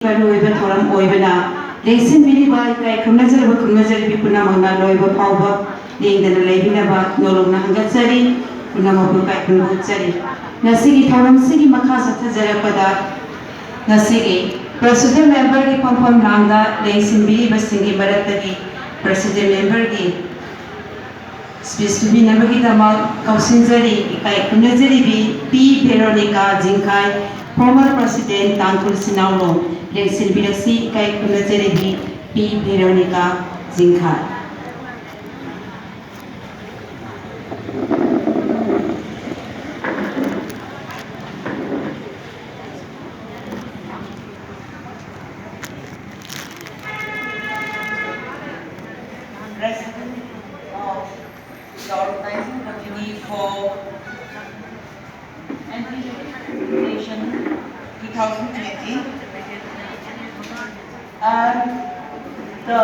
Loiba Thoram Oibana, Lason Bilibai, Kunazar, Kunazar, Pipuna, Loiba Pauba, being the Labinaba, Nolona Hangatsari, Punamabu Pakunsari, Nasigi Thoram Sigi Makasa Tazarapada, Nasigi, President member di Pompom Langa, Lason Biliba Singi Baratagi, President member di Space to be never hit about Kausinzari, Kunazari, P. Veronica Zinkai, former President Tangkul Sinaulo. Leksin Bilaksi Kai Kunazari P. Veronica Zinkai. President of the Organizing Committee for Anti-Repression 2020. And the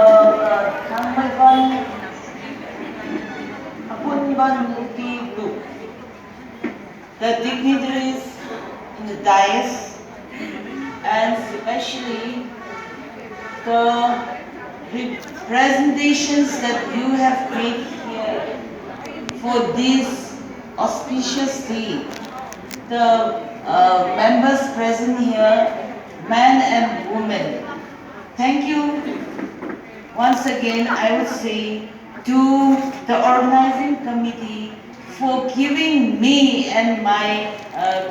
Khunthokhanbi group, the dignitaries in the dais, and especially the presentations that you have made here for this auspicious day. The members present here, men and women. Thank you once again, I would say, to the organizing committee for giving me and my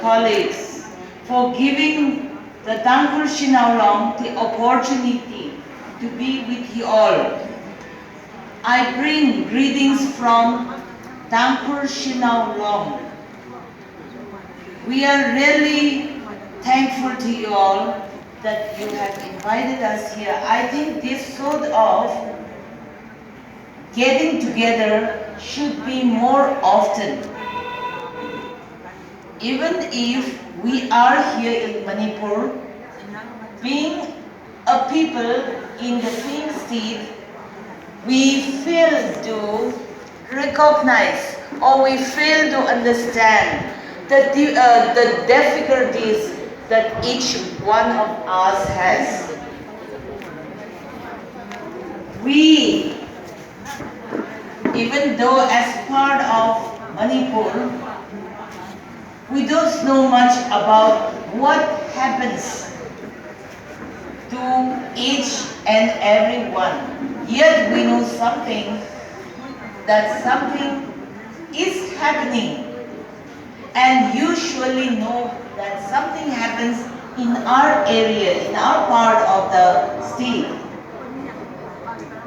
colleagues, for giving the Tangkul Sinaulong the opportunity to be with you all. I bring greetings from Tangkul Sinaulong. We are really thankful to you all that you have invited us here. I think this sort of getting together should be more often. Even if we are here in Manipur, being a people in the same state, we fail to recognize or we fail to understand the difficulties that each one of us has. We, even though as part of Manipur, we don't know much about what happens to each and every one. Yet we know something, that something is happening. And you surely know that something happens in our area, in our part of the state.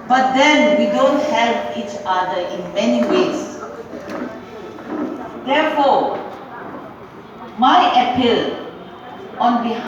But then we don't help each other in many ways. Therefore, my appeal on behalf